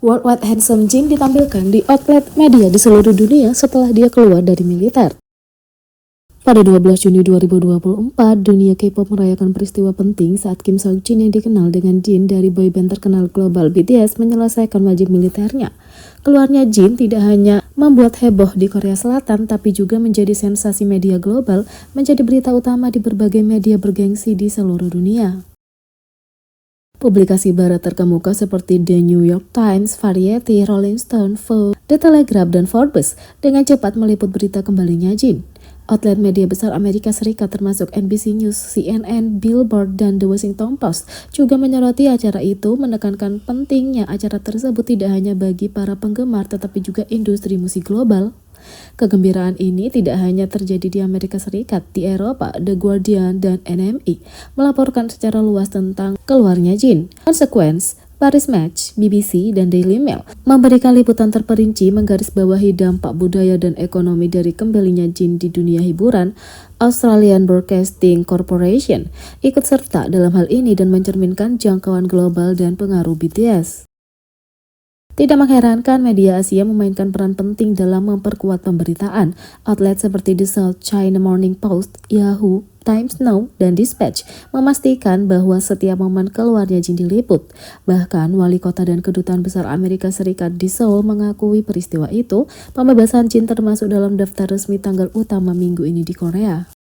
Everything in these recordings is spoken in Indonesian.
Worldwide Handsome Jin ditampilkan di outlet media di seluruh dunia setelah dia keluar dari militer. Pada 12 Juni 2024, dunia K-pop merayakan peristiwa penting saat Kim Seokjin yang dikenal dengan Jin dari boyband terkenal global BTS menyelesaikan wajib militernya. Keluarnya Jin tidak hanya membuat heboh di Korea Selatan, tapi juga menjadi sensasi media global, menjadi berita utama di berbagai media bergengsi di seluruh dunia. Publikasi barat terkemuka seperti The New York Times, Variety, Rolling Stone, Vogue, The Telegraph, dan Forbes dengan cepat meliput berita kembalinya Jin. Outlet media besar Amerika Serikat termasuk NBC News, CNN, Billboard, dan The Washington Post juga menyoroti acara itu, menekankan pentingnya acara tersebut tidak hanya bagi para penggemar tetapi juga industri musik global. Kegembiraan ini tidak hanya terjadi di Amerika Serikat, di Eropa, The Guardian, dan NME melaporkan secara luas tentang keluarnya Jin. Consequence, Paris Match, BBC, dan Daily Mail memberikan liputan terperinci menggarisbawahi dampak budaya dan ekonomi dari kembalinya Jin di dunia hiburan. Australian Broadcasting Corporation ikut serta dalam hal ini dan mencerminkan jangkauan global dan pengaruh BTS. Tidak mengherankan, media Asia memainkan peran penting dalam memperkuat pemberitaan. Outlet seperti The South China Morning Post, Yahoo, Times Now, dan Dispatch memastikan bahwa setiap momen keluarnya Jin diliput. Bahkan, wali kota dan kedutaan besar Amerika Serikat di Seoul mengakui peristiwa itu. Pembebasan Jin termasuk dalam daftar resmi tanggal utama minggu ini di Korea.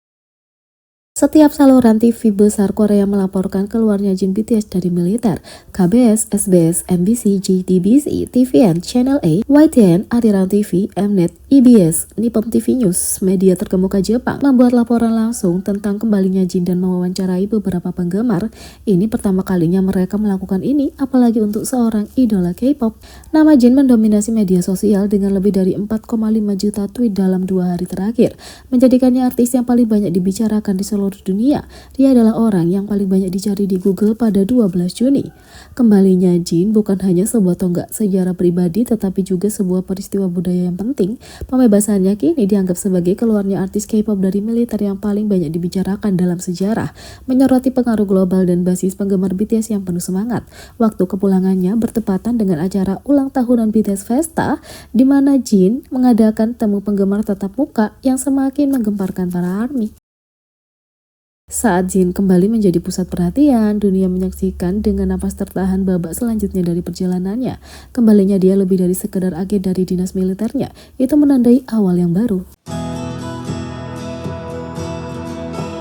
Setiap saluran TV besar Korea melaporkan keluarnya Jin BTS dari militer. KBS, SBS, MBC, JTBC, TVN, Channel A, YTN, Arirang TV, Mnet, EBS, Nippon TV News, media terkemuka Jepang membuat laporan langsung tentang kembalinya Jin dan mewawancarai beberapa penggemar. Ini pertama kalinya mereka melakukan ini, apalagi untuk seorang idola K-pop. Nama Jin mendominasi media sosial dengan lebih dari 4,5 juta tweet dalam 2 hari terakhir, menjadikannya artis yang paling banyak dibicarakan di seluruh dunia. Dia adalah orang yang paling banyak dicari di Google pada 12 Juni. Kembalinya Jin bukan hanya sebuah tonggak sejarah pribadi tetapi juga sebuah peristiwa budaya yang penting. Pembebasannya kini dianggap sebagai keluarnya artis K-pop dari militer yang paling banyak dibicarakan dalam sejarah, menyoroti pengaruh global dan basis penggemar BTS yang penuh semangat. Waktu kepulangannya bertepatan dengan acara ulang tahunan BTS Festa, di mana Jin mengadakan temu penggemar tatap muka yang semakin menggemparkan para ARMY. Saat Jin kembali menjadi pusat perhatian, dunia menyaksikan dengan napas tertahan babak selanjutnya dari perjalanannya. Kembalinya dia lebih dari sekedar agen dari dinas militernya, itu menandai awal yang baru.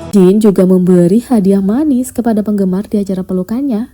Jin juga memberi hadiah manis kepada penggemar di acara pelukannya.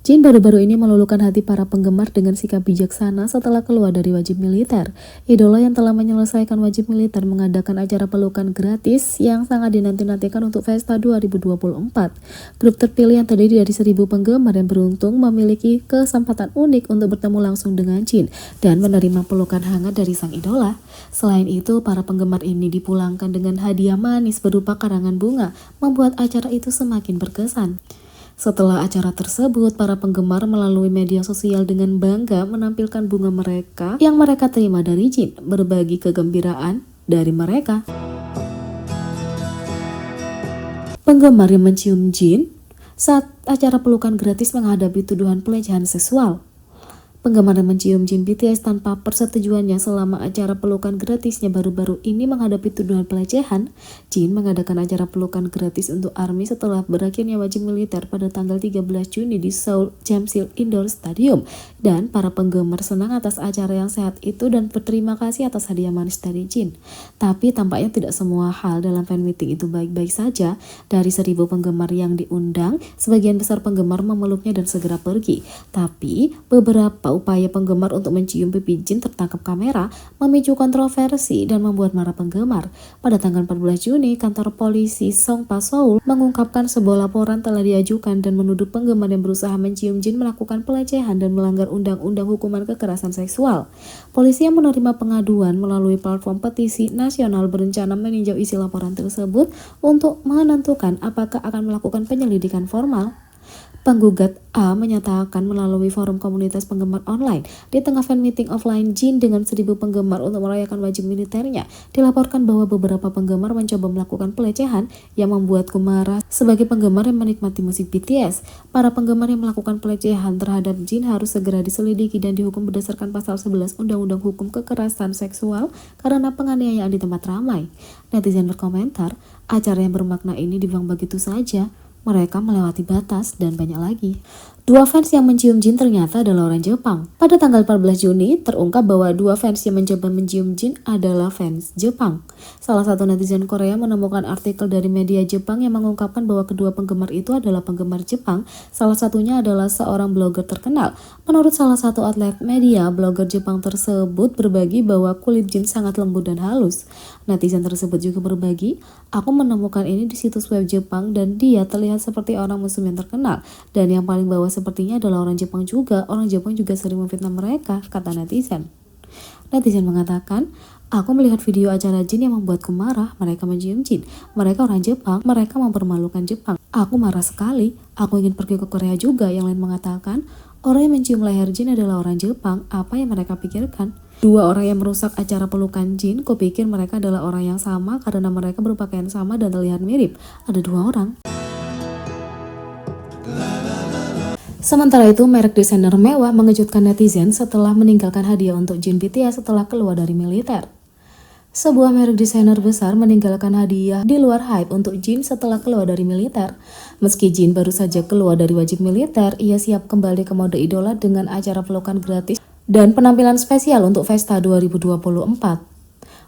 Jin baru-baru ini meluluhkan hati para penggemar dengan sikap bijaksana setelah keluar dari wajib militer. Idola yang telah menyelesaikan wajib militer mengadakan acara pelukan gratis yang sangat dinanti-nantikan untuk Festa 2024. Grup terpilih yang terdiri dari 1.000 penggemar yang beruntung memiliki kesempatan unik untuk bertemu langsung dengan Jin dan menerima pelukan hangat dari sang idola. Selain itu, para penggemar ini dipulangkan dengan hadiah manis berupa karangan bunga, membuat acara itu semakin berkesan. Setelah acara tersebut, para penggemar melalui media sosial dengan bangga menampilkan bunga mereka yang mereka terima dari Jin, berbagi kegembiraan dari mereka. Penggemar yang mencium Jin saat acara pelukan gratis menghadapi tuduhan pelecehan seksual. Penggemar yang mencium Jin BTS tanpa persetujuannya selama acara pelukan gratisnya baru-baru ini menghadapi tuduhan pelecehan. Jin mengadakan acara pelukan gratis untuk ARMY setelah berakhirnya wajib militer pada tanggal 13 Juni di Seoul Jamsil Indoor Stadium. Dan para penggemar senang atas acara yang sehat itu dan berterima kasih atas hadiah manis dari Jin. Tapi tampaknya tidak semua hal dalam fan meeting itu baik-baik saja. Dari 1.000 penggemar yang diundang, sebagian besar penggemar memeluknya dan segera pergi. Tapi beberapa upaya penggemar untuk mencium pipi Jin tertangkap kamera, memicu kontroversi dan membuat marah penggemar. Pada tanggal 14 Juni, kantor polisi Songpa Seoul mengungkapkan sebuah laporan telah diajukan dan menuduh penggemar yang berusaha mencium Jin melakukan pelecehan dan melanggar undang-undang hukuman kekerasan seksual. Polisi yang menerima pengaduan melalui platform petisi nasional berencana meninjau isi laporan tersebut untuk menentukan apakah akan melakukan penyelidikan formal. Penggugat A menyatakan melalui forum komunitas penggemar online, di tengah fan meeting offline Jin dengan 1.000 penggemar untuk merayakan wajib militernya, dilaporkan bahwa beberapa penggemar mencoba melakukan pelecehan yang membuatku marah. Sebagai penggemar yang menikmati musik BTS, para penggemar yang melakukan pelecehan terhadap Jin harus segera diselidiki dan dihukum berdasarkan pasal 11 Undang-Undang Hukum Kekerasan Seksual karena penganiayaan di tempat ramai. Netizen berkomentar, acara yang bermakna ini dibuang begitu saja. Mereka melewati batas dan banyak lagi. Dua fans yang mencium Jin ternyata adalah orang Jepang. Pada tanggal 14 Juni, terungkap bahwa dua fans yang mencoba mencium Jin adalah fans Jepang. Salah satu netizen Korea menemukan artikel dari media Jepang yang mengungkapkan bahwa kedua penggemar itu adalah penggemar Jepang. Salah satunya adalah seorang blogger terkenal. Menurut salah satu outlet media, blogger Jepang tersebut berbagi bahwa kulit Jin sangat lembut dan halus. Netizen tersebut juga berbagi, "Aku menemukan ini di situs web Jepang dan dia terlihat seperti orang muslim yang terkenal. Dan yang paling bawah sepertinya adalah orang Jepang juga. Orang Jepang juga sering memfitnah mereka," kata netizen. Netizen mengatakan, "Aku melihat video acara Jin yang membuatku marah. Mereka mencium Jin. Mereka orang Jepang. Mereka mempermalukan Jepang. Aku marah sekali. Aku ingin pergi ke Korea juga." Yang lain mengatakan, "Orang yang mencium leher Jin adalah orang Jepang. Apa yang mereka pikirkan? Dua orang yang merusak acara pelukan Jin, kupikir mereka adalah orang yang sama karena mereka berpakaian sama dan terlihat mirip. Ada dua orang." Sementara itu, merek desainer mewah mengejutkan netizen setelah meninggalkan hadiah untuk Jin BTS setelah keluar dari militer. Sebuah merek desainer besar meninggalkan hadiah di luar hype untuk Jin setelah keluar dari militer. Meski Jin baru saja keluar dari wajib militer, ia siap kembali ke mode idola dengan acara pelukan gratis dan penampilan spesial untuk Festa 2024.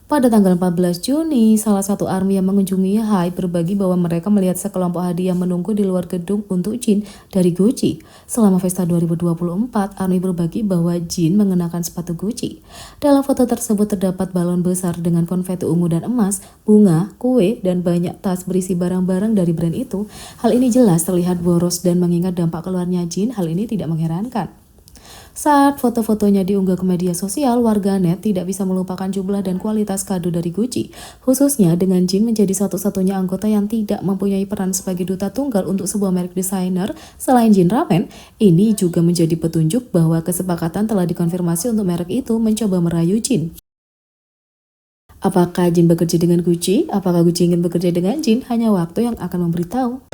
Pada tanggal 14 Juni, salah satu ARMY yang mengunjungi HYBE berbagi bahwa mereka melihat sekelompok hadiah menunggu di luar gedung untuk Jin dari Gucci. Selama Festa 2024, ARMY berbagi bahwa Jin mengenakan sepatu Gucci. Dalam foto tersebut terdapat balon besar dengan konfeti ungu dan emas, bunga, kue, dan banyak tas berisi barang-barang dari brand itu. Hal ini jelas terlihat boros dan mengingat dampak keluarnya Jin, hal ini tidak mengherankan. Saat foto-fotonya diunggah ke media sosial, warganet tidak bisa melupakan jumlah dan kualitas kado dari Gucci, khususnya dengan Jin menjadi satu-satunya anggota yang tidak mempunyai peran sebagai duta tunggal untuk sebuah merek desainer selain Jin Ramen. Ini juga menjadi petunjuk bahwa kesepakatan telah dikonfirmasi untuk merek itu mencoba merayu Jin. Apakah Jin bekerja dengan Gucci? Apakah Gucci ingin bekerja dengan Jin? Hanya waktu yang akan memberitahu.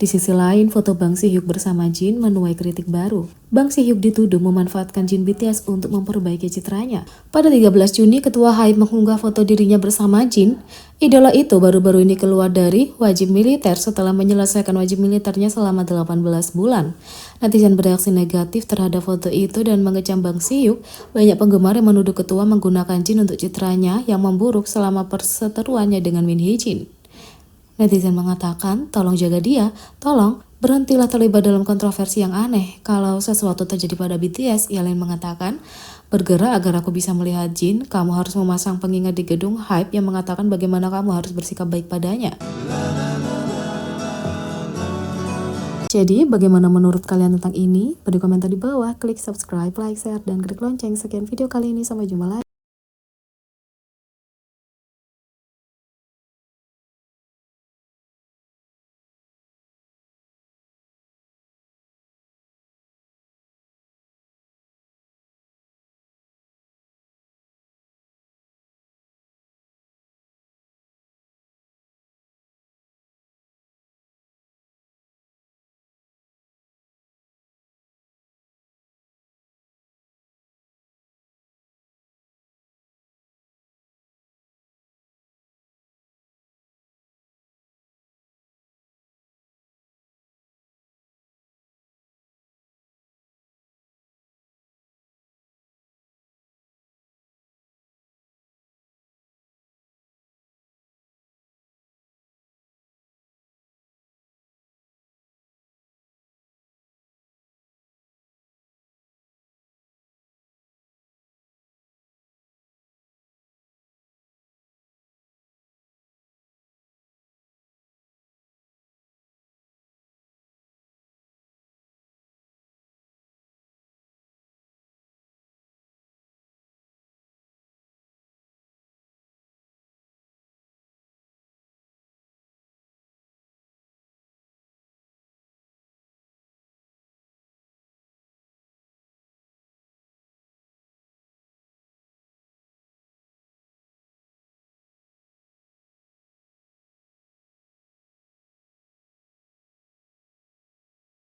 Di sisi lain, foto Bang Si-hyuk bersama Jin menuai kritik baru. Bang Si-hyuk dituduh memanfaatkan Jin BTS untuk memperbaiki citranya. Pada 13 Juni, Ketua HYBE mengunggah foto dirinya bersama Jin. Idola itu baru-baru ini keluar dari wajib militer setelah menyelesaikan wajib militernya selama 18 bulan. Netizen bereaksi negatif terhadap foto itu dan mengecam Bang Si-hyuk. Banyak penggemar yang menuduh ketua menggunakan Jin untuk citranya yang memburuk selama perseteruannya dengan Min Hee-jin. Netizen mengatakan, "Tolong jaga dia, tolong berhentilah terlibat dalam kontroversi yang aneh. Kalau sesuatu terjadi pada BTS," ia lain mengatakan, "bergerak agar aku bisa melihat Jin, kamu harus memasang pengingat di gedung HYBE yang mengatakan bagaimana kamu harus bersikap baik padanya." Jadi, bagaimana menurut kalian tentang ini? Beri komentar di bawah, klik subscribe, like, share, dan klik lonceng. Sekian video kali ini, sampai jumpa lagi.